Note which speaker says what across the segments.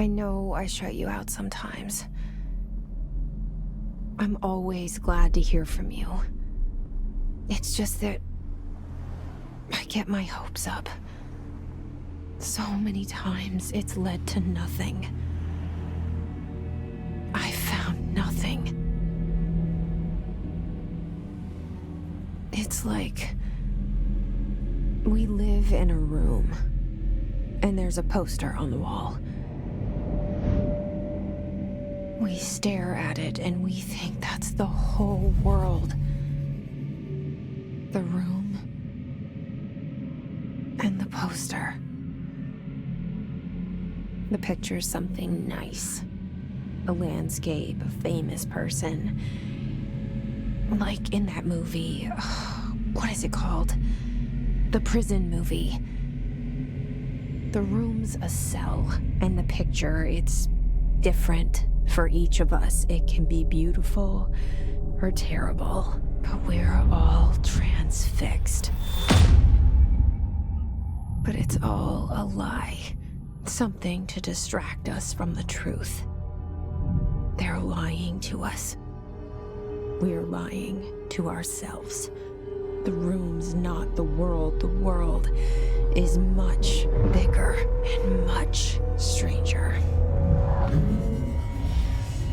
Speaker 1: I know I shut you out sometimes. I'm always glad to hear from you. It's just that I get my hopes up. So many times it's led to nothing. I found nothing. It's like we live in a room, and there's a poster on the wall. We stare at it and we think that's the whole world. The room and the poster. The picture's something nice. A landscape, a famous person. Like in that movie, what is it called? The prison movie. The room's a cell, and the picture, it's different for each of us. It can be beautiful or terrible, but we're all transfixed. But it's all a lie. Something to distract us from the truth. They're lying to us. We're lying to ourselves. The room's not the world. The world is much bigger and much stranger.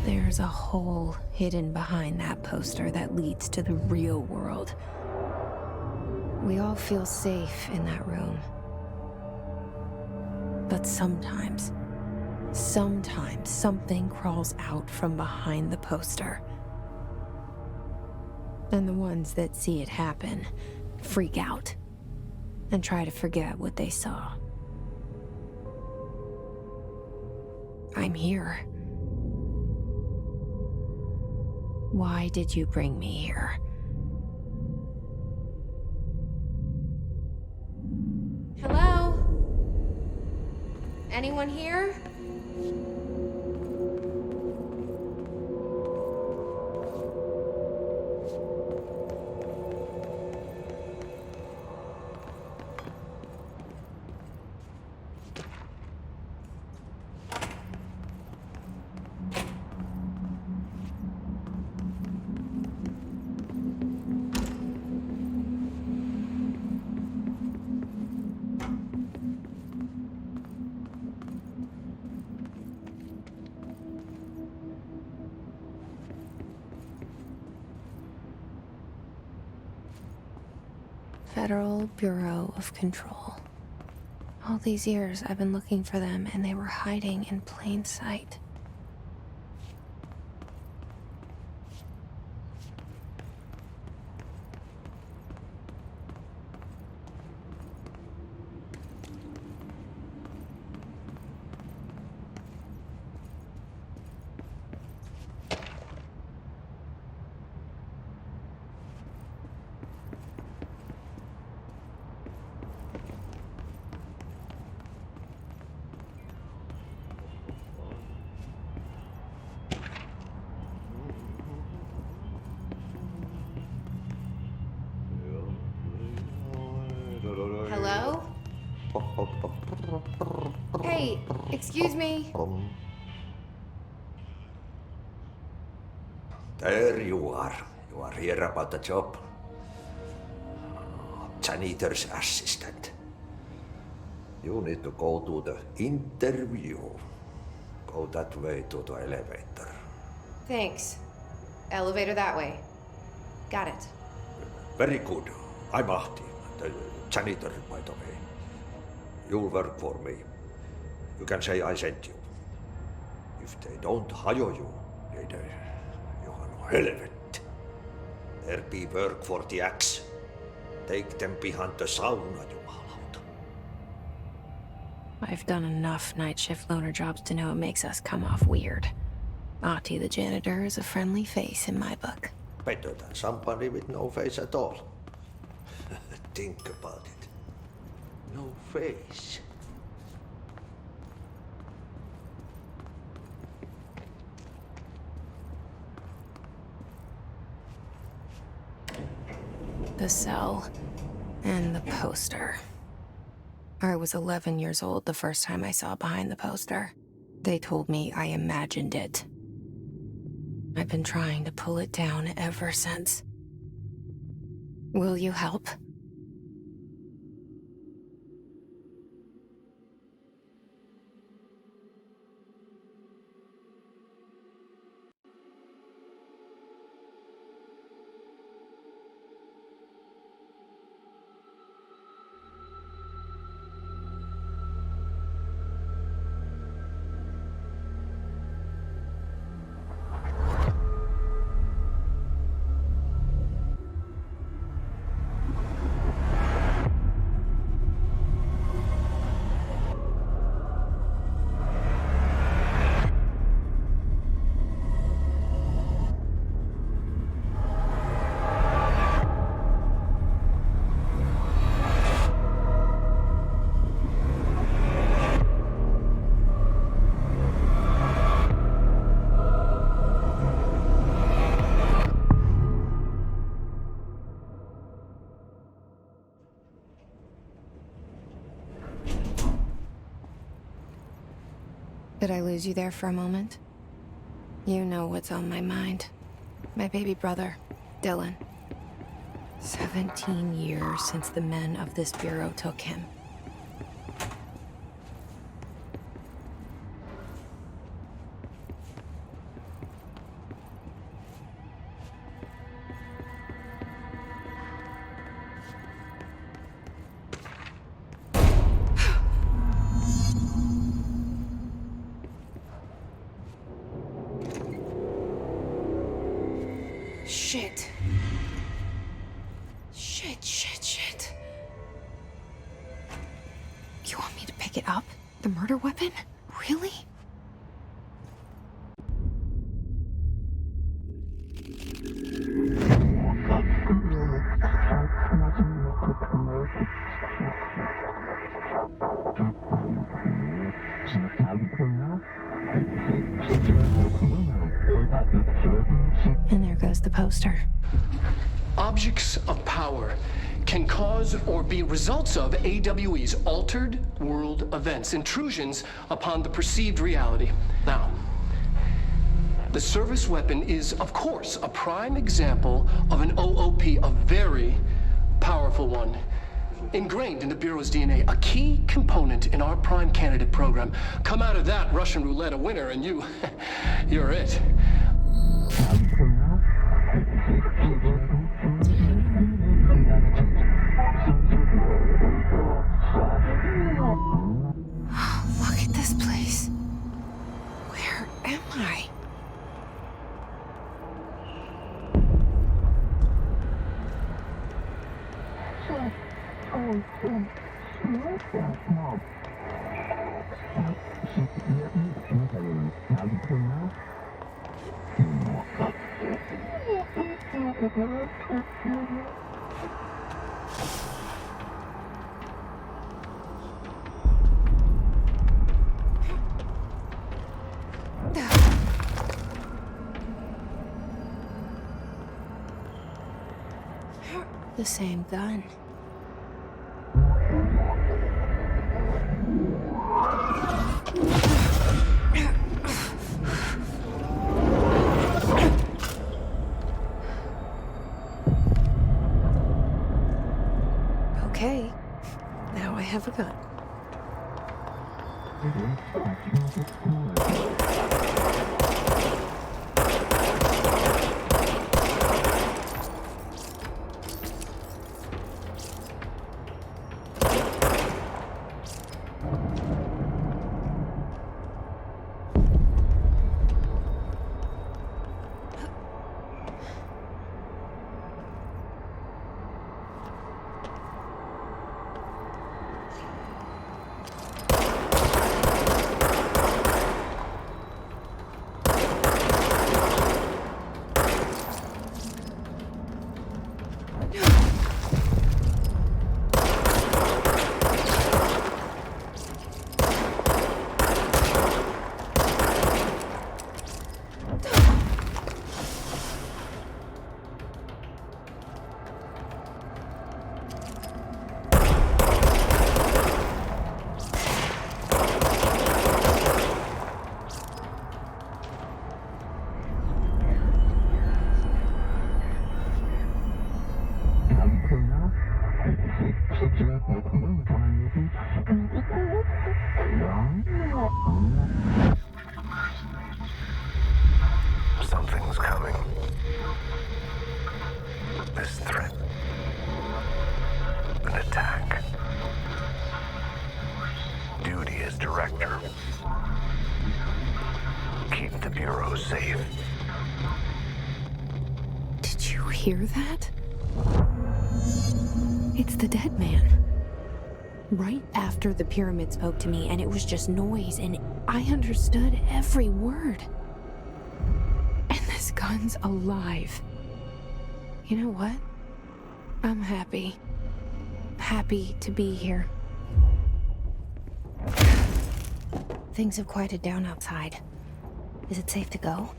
Speaker 1: There's a hole hidden behind that poster that leads to the real world. We all feel safe in that room. But sometimes something crawls out from behind the poster. And the ones that see it happen freak out and try to forget what they saw. I'm here. Why did you bring me here? Hello? Anyone here? Federal Bureau of Control. All these years I've been looking for them, and they were hiding in plain sight. Hello? Hey, excuse me.
Speaker 2: There you are. You are here about the job. Janitor's assistant. You need to go to the interview. Go that way to the elevator.
Speaker 1: Thanks. Elevator that way. Got it.
Speaker 2: Very good. I'm Ahti, the janitor, by the way. You'll work for me. You can say I sent you. If they don't hire you, niin Johan on helvet. There be work for the axe. Take them behind the sauna, jumalauta.
Speaker 1: I've done enough night shift loner jobs to know it makes us come off weird. Ahti the janitor is a friendly face in my book.
Speaker 2: Better than somebody with no face at all. Think about it. No face.
Speaker 1: The cell and the poster. I was 11 years old the first time I saw behind the poster. They told me I imagined it. I've been trying to pull it down ever since. Will you help? Did I lose you there for a moment? You know what's on my mind. My baby brother, Dylan. 17 years since the men of this bureau took him. Shit. Shit. You want me to pick it up? The murder weapon? Really? And there goes the poster.
Speaker 3: Objects of power can cause or be results of AWE's altered world events, intrusions upon the perceived reality. Now, the service weapon is, of course, a prime example of an OOP, a very powerful one. Ingrained in the Bureau's DNA, a key component in our prime candidate program. Come out of that Russian roulette a winner and you're it.
Speaker 1: Look at this place. Where am I? The same gun. Okay, now I have a gun.
Speaker 4: heroes safe.
Speaker 1: Did you hear that? It's the dead man. Right after the pyramid spoke to me, and it was just noise, and I understood every word. And this gun's alive. You know what? I'm happy. Happy to be here. Things have quieted down outside. Is it safe to go?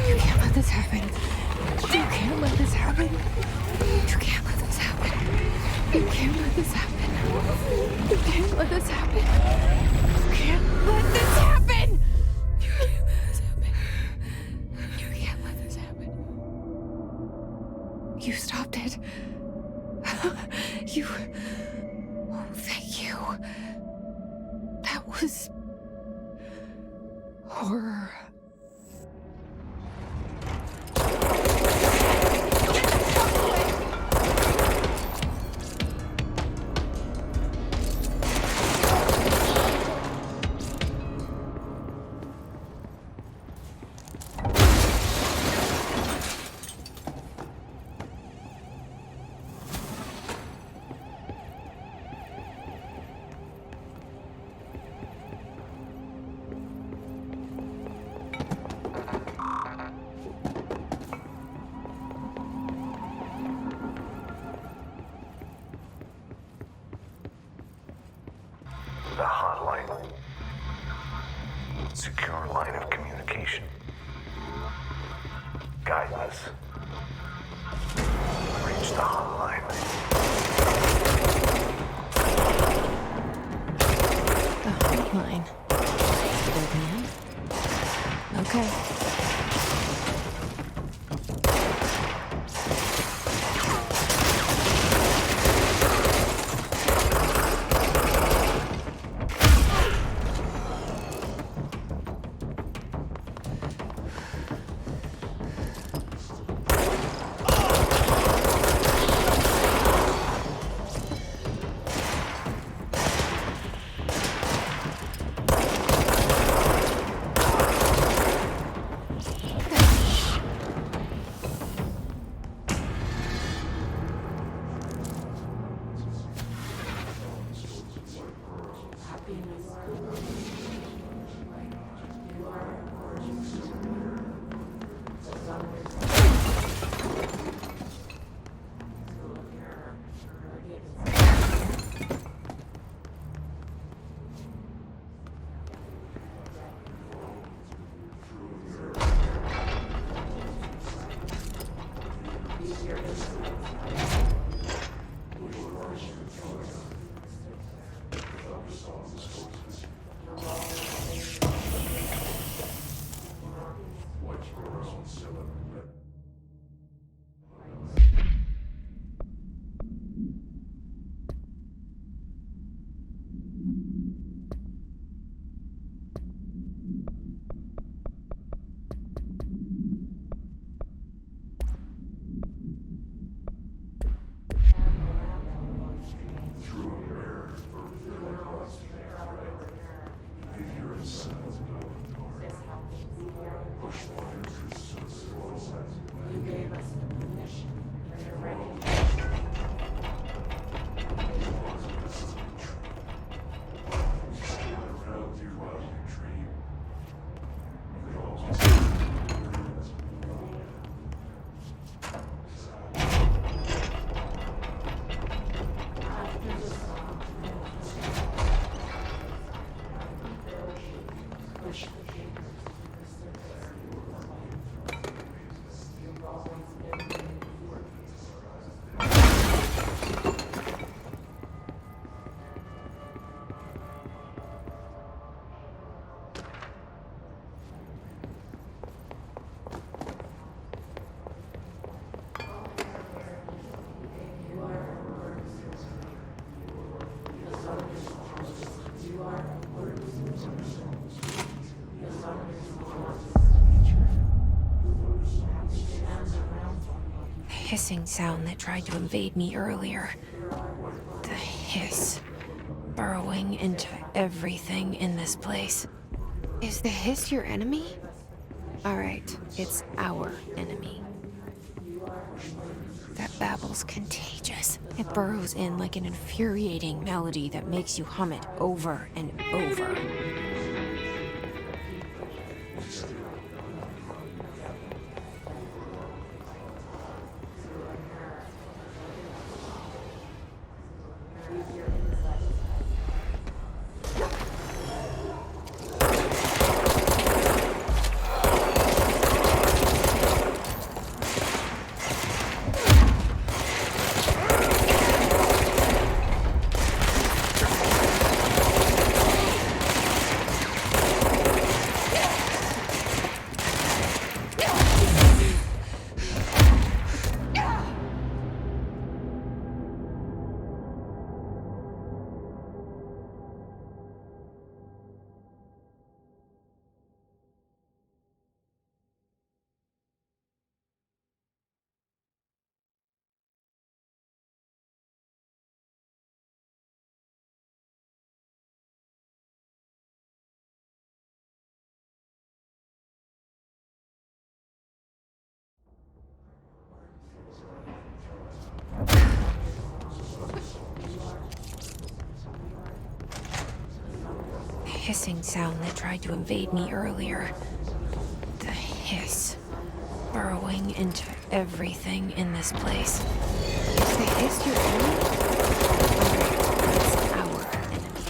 Speaker 1: You can't let this happen. You can't let this happen. You can't let this happen. You can't let this happen. You can't let this happen. You can't let this happen. You can't let this happen. You can't let this happen. You stopped it. You... Oh, thank you. That was... horror.
Speaker 4: The hotline. Secure line of communication. Guide us. Reach the hotline.
Speaker 1: The hotline. Dead man? Okay. hissing sound that tried to invade me earlier. The hiss, burrowing into everything in this place. Is the hiss your enemy? All right, it's our enemy. That babble's contagious. It burrows in like an infuriating melody that makes you hum it over and over. Hissing sound that tried to invade me earlier. The hiss, burrowing into everything in this place. Is the hiss your enemy? Alright, it's our enemy.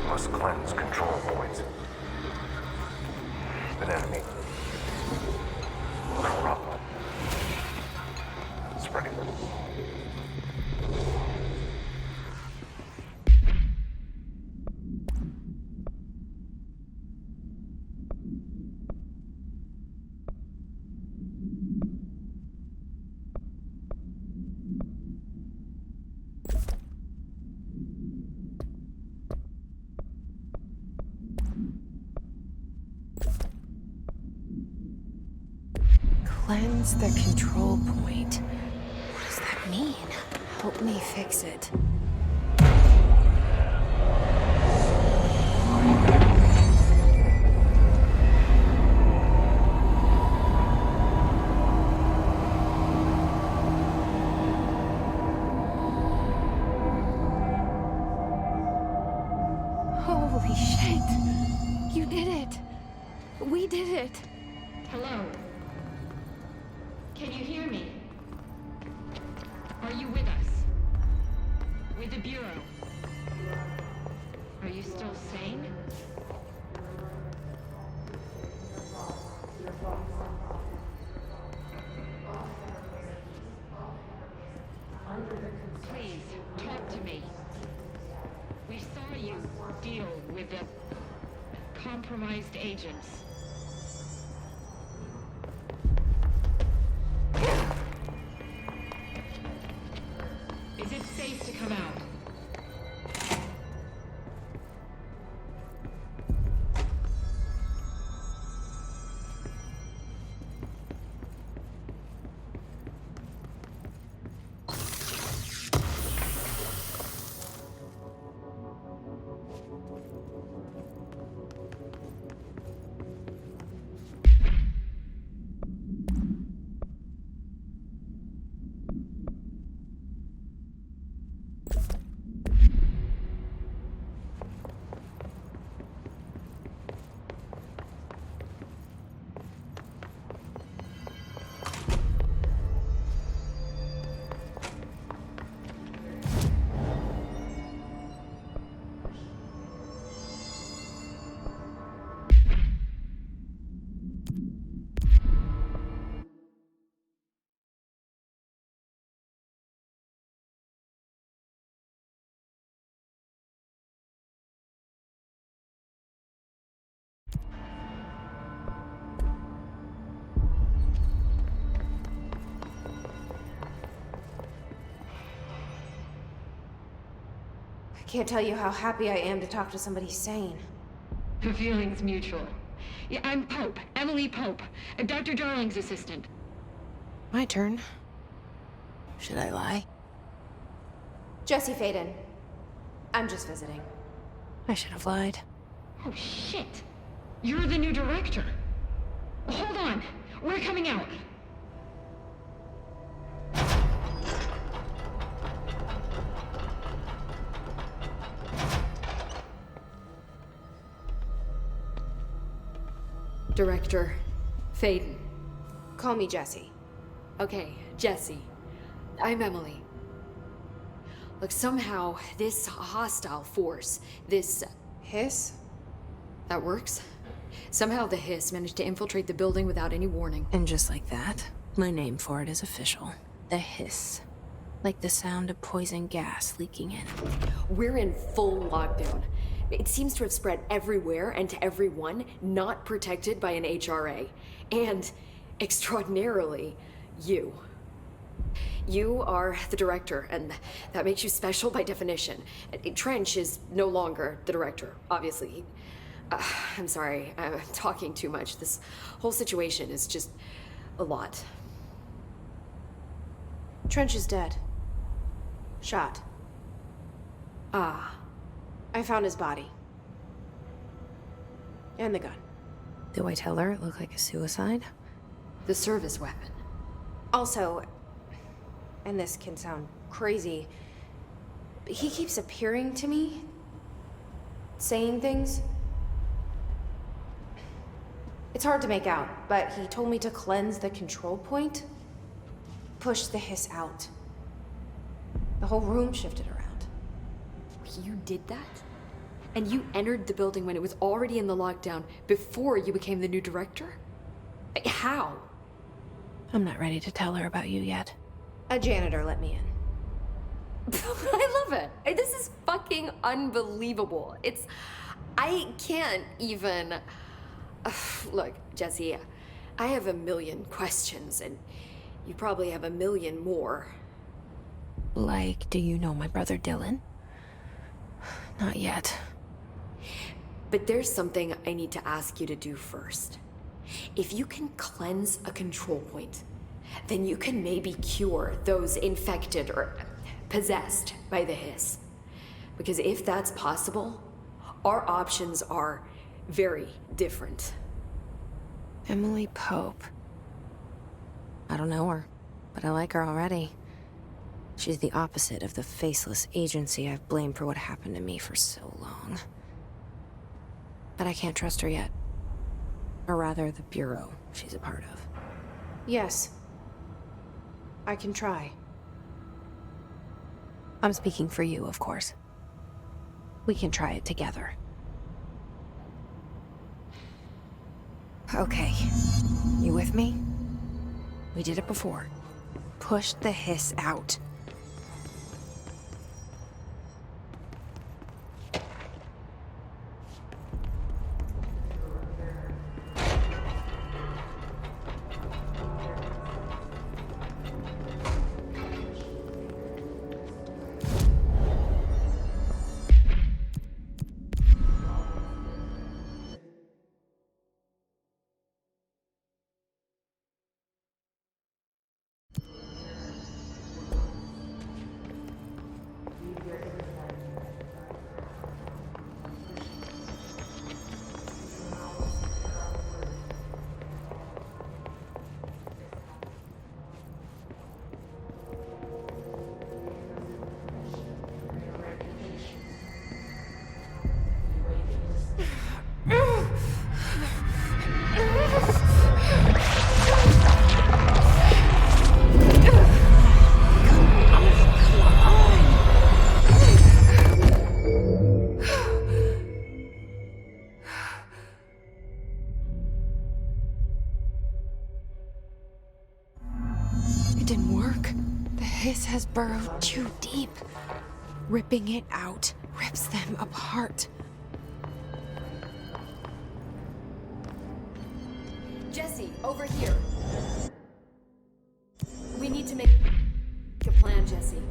Speaker 4: Must cleanse control points. An enemy. Corrupt. Spreading them.
Speaker 1: Cleanse the control point. What does that mean? Help me fix it. Holy shit! You did it! We did it!
Speaker 5: Hello? Can you hear me? Are you with us? With the Bureau? Are you still sane? Please, talk to me. We saw you deal with the compromised agents. Is it safe to come out?
Speaker 1: Can't tell you how happy I am to talk to somebody sane.
Speaker 5: The feeling's mutual. Yeah, I'm Pope, Emily Pope, Dr. Darling's assistant.
Speaker 1: My turn. Should I lie? Jesse Faden. I'm just visiting. I should have lied.
Speaker 5: Oh, shit. You're the new director. Hold on. We're coming out.
Speaker 6: Director Faden.
Speaker 1: Call me Jesse.
Speaker 6: Okay, Jesse. I'm Emily. Look, somehow this hostile force, this...
Speaker 1: Hiss?
Speaker 6: That works? Somehow the hiss managed to infiltrate the building without any warning.
Speaker 1: And just like that, my name for it is official. The hiss. Like the sound of poison gas leaking in.
Speaker 6: We're in full lockdown. It seems to have spread everywhere and to everyone not protected by an HRA. And, extraordinarily, you. You are the director, and that makes you special by definition. Trench is no longer the director, obviously. I'm sorry, I'm talking too much. This whole situation is just a lot.
Speaker 1: Trench is dead. Shot.
Speaker 6: Ah.
Speaker 1: I found his body. And the gun. Do I tell her it looked like a suicide?
Speaker 6: The service weapon.
Speaker 1: Also, and this can sound crazy, but he keeps appearing to me, saying things. It's hard to make out, but he told me to cleanse the control point, push the hiss out. The whole room shifted around.
Speaker 6: You did that? And you entered the building when it was already in the lockdown before you became the new director? How?
Speaker 1: I'm not ready to tell her about you yet. A janitor let me in.
Speaker 6: I love it. This is fucking unbelievable. I can't even... Look, Jesse, I have a million questions, and you probably have a million more.
Speaker 1: Like, do you know my brother Dylan? Not yet.
Speaker 6: But there's something I need to ask you to do first. If you can cleanse a control point, then you can maybe cure those infected or possessed by the hiss. Because if that's possible, our options are very different.
Speaker 1: Emily Pope. I don't know her, but I like her already. She's the opposite of the faceless agency I've blamed for what happened to me for so long. But I can't trust her yet. Or rather, the bureau she's a part of. Yes. I can try. I'm speaking for you, of course. We can try it together. Okay. You with me? We did it before. Push the hiss out. Has burrowed too deep. Ripping it out rips them apart.
Speaker 6: Jesse, over here. We need to make a plan, Jesse.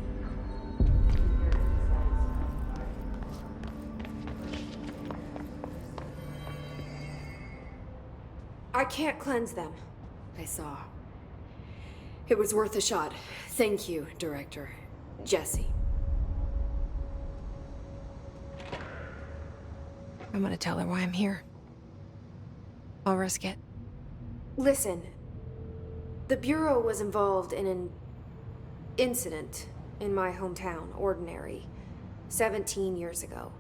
Speaker 1: I can't cleanse them.
Speaker 6: I saw. It was worth a shot. Thank you, Director. Jesse.
Speaker 1: I'm gonna tell her why I'm here. I'll risk it.
Speaker 7: Listen, the Bureau was involved in an incident in my hometown, Ordinary, 17 years ago.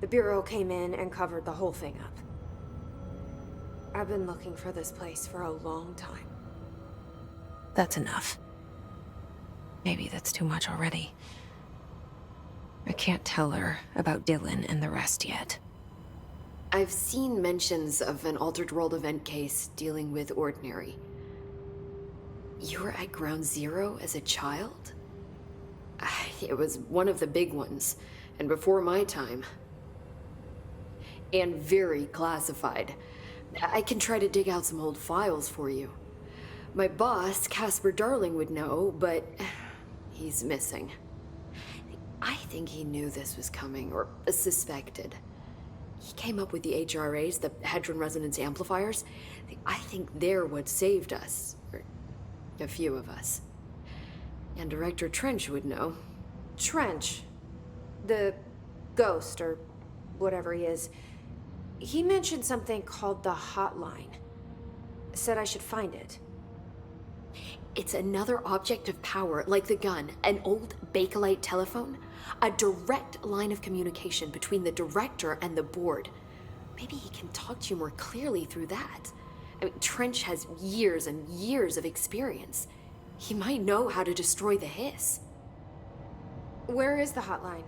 Speaker 7: The Bureau came in and covered the whole thing up. I've been looking for this place for a long time.
Speaker 1: That's enough. Maybe that's too much already. I can't tell her about Dylan and the rest yet.
Speaker 6: I've seen mentions of an Altered World event case dealing with Ordinary. You were at Ground Zero as a child? It was one of the big ones, and before my time. And very classified. I can try to dig out some old files for you. My boss, Casper Darling, would know, but he's missing. I think he knew this was coming, or suspected. He came up with the HRAs, the Hadron Resonance Amplifiers. I think they're what saved us. Or a few of us. And Director Trench would know.
Speaker 7: Trench, the ghost, or whatever he is, he mentioned something called the hotline. Said I should find it.
Speaker 6: It's another object of power, like the gun, an old Bakelite telephone. A direct line of communication between the director and the board. Maybe he can talk to you more clearly through that. I mean, Trench has years and years of experience. He might know how to destroy the hiss.
Speaker 7: Where is the hotline?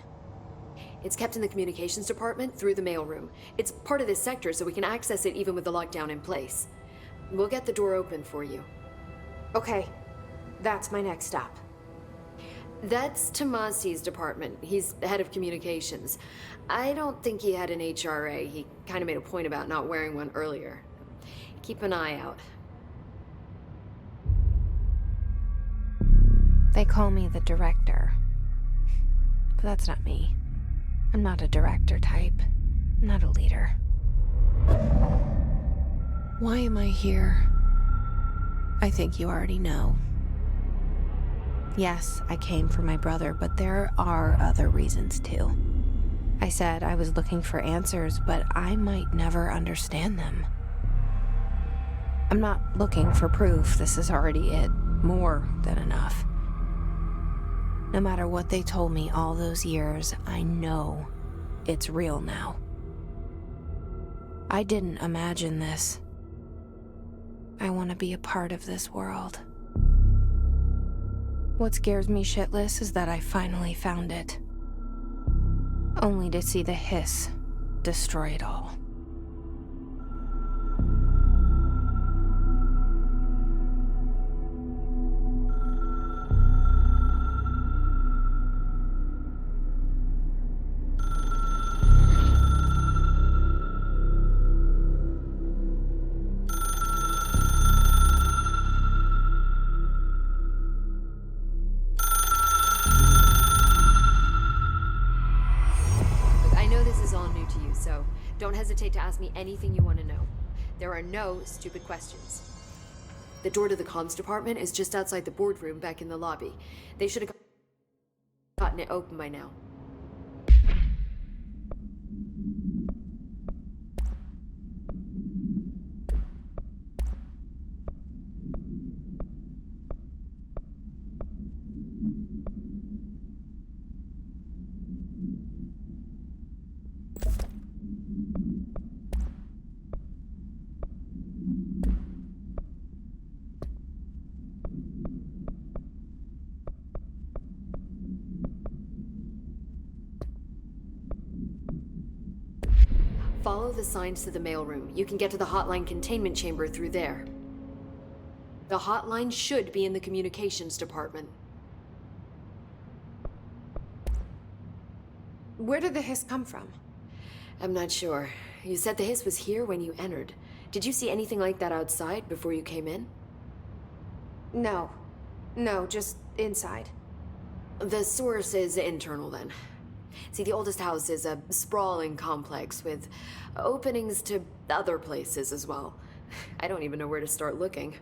Speaker 6: It's kept in the communications department through the mailroom. It's part of this sector, so we can access it even with the lockdown in place. We'll get the door open for you.
Speaker 7: Okay, that's my next stop.
Speaker 6: That's Tomasi's department. He's the head of communications. I don't think he had an HRA. He kind of made a point about not wearing one earlier. Keep an eye out.
Speaker 1: They call me the director. But that's not me. I'm not a director type. I'm not a leader. Why am I here? I think you already know. Yes, I came for my brother, but there are other reasons too. I said I was looking for answers, but I might never understand them. I'm not looking for proof. This is already it. More than enough. No matter what they told me all those years, I know it's real now. I didn't imagine this. I want to be a part of this world. What scares me shitless is that I finally found it. Only to see the hiss destroy it all.
Speaker 6: So don't hesitate to ask me anything you want to know. There are no stupid questions. The door to the comms department is just outside the boardroom back in the lobby. They should have gotten it open by now. Follow the signs to the mailroom. You can get to the hotline containment chamber through there. The hotline should be in the communications department.
Speaker 7: Where did the hiss come from?
Speaker 6: I'm not sure. You said the hiss was here when you entered. Did you see anything like that outside before you came in?
Speaker 7: No. No, just inside.
Speaker 6: The source is internal then. See, the oldest house is a sprawling complex with openings to other places as well. I don't even know where to start looking.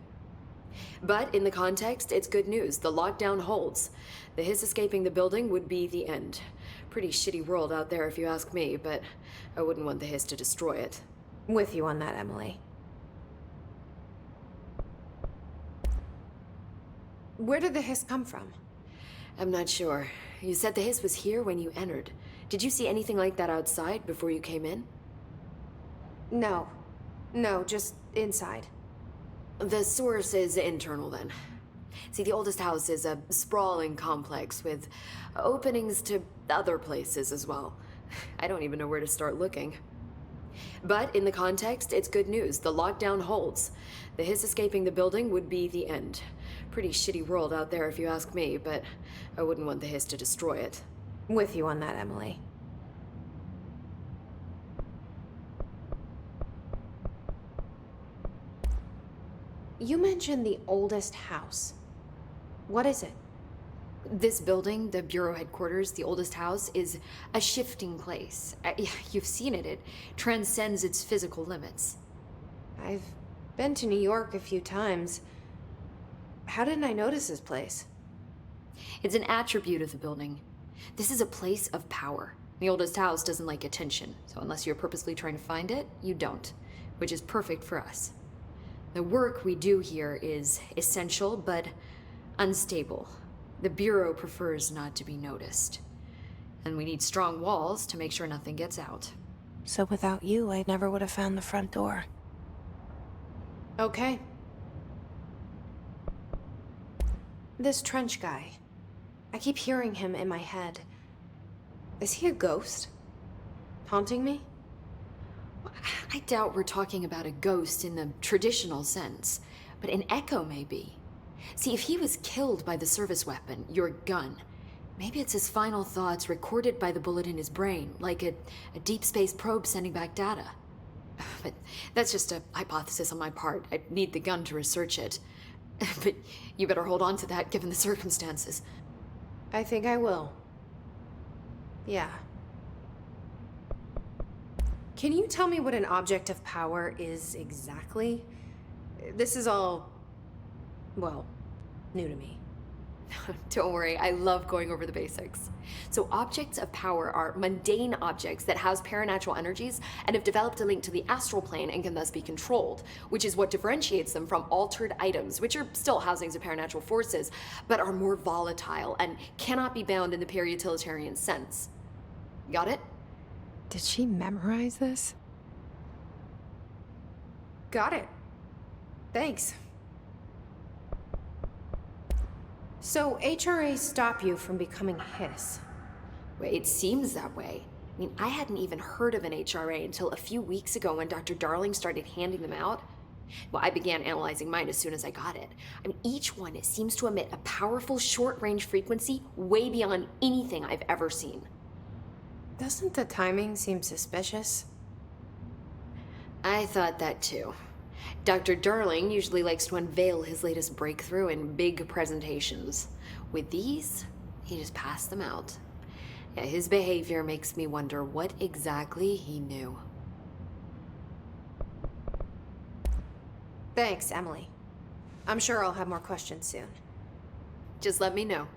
Speaker 6: But in the context, it's good news. The lockdown holds. The hiss escaping the building would be the end. Pretty shitty world out there if you ask me, but I wouldn't want the hiss to destroy it.
Speaker 7: With you on that, Emily. Where did the hiss come from?
Speaker 6: I'm not sure. You said the hiss was here when you entered. Did you see anything like that outside before you came in?
Speaker 7: No. No, just inside.
Speaker 6: The source is internal, then. See, the oldest house is a sprawling complex with openings to other places as well. I don't even know where to start looking. But in the context, it's good news. The lockdown holds. The hiss escaping the building would be the end. Pretty shitty world out there if you ask me, but I wouldn't want the hiss to destroy it.
Speaker 7: With you on that, Emily. You mentioned the oldest house. What is it?
Speaker 6: This building, the Bureau headquarters, the oldest house, is a shifting place. You've seen it. It transcends its physical limits.
Speaker 7: I've been to New York a few times. How didn't I notice this place?
Speaker 6: It's an attribute of the building. This is a place of power. The oldest house doesn't like attention, so unless you're purposely trying to find it, you don't, which is perfect for us. The work we do here is essential, but unstable. The Bureau prefers not to be noticed. And we need strong walls to make sure nothing gets out.
Speaker 1: So without you, I never would have found the front door.
Speaker 7: Okay. This trench guy. I keep hearing him in my head. Is he a ghost? Haunting me?
Speaker 6: I doubt we're talking about a ghost in the traditional sense, but an echo maybe. See, if he was killed by the service weapon, your gun, maybe it's his final thoughts recorded by the bullet in his brain, like a deep space probe sending back data. But that's just a hypothesis on my part. I'd need the gun to research it. But you better hold on to that given the circumstances.
Speaker 7: I think I will. Yeah. Can you tell me what an object of power is exactly? This is all, well, new to me.
Speaker 6: Don't worry, I love going over the basics. So objects of power are mundane objects that house paranatural energies and have developed a link to the astral plane and can thus be controlled, which is what differentiates them from altered items, which are still housings of paranatural forces, but are more volatile and cannot be bound in the peri-utilitarian sense. Got it?
Speaker 1: Did she memorize this?
Speaker 7: Got it. Thanks. So HRA stop you from becoming Hiss?
Speaker 6: Well, it seems that way. I mean, I hadn't even heard of an HRA until a few weeks ago when Dr. Darling started handing them out. Well, I began analyzing mine as soon as I got it. I mean, each one seems to emit a powerful short-range frequency way beyond anything I've ever seen.
Speaker 7: Doesn't the timing seem suspicious?
Speaker 6: I thought that too. Dr. Darling usually likes to unveil his latest breakthrough in big presentations. With these, he just passed them out. Yeah, his behavior makes me wonder what exactly he knew.
Speaker 7: Thanks, Emily. I'm sure I'll have more questions soon.
Speaker 6: Just let me know.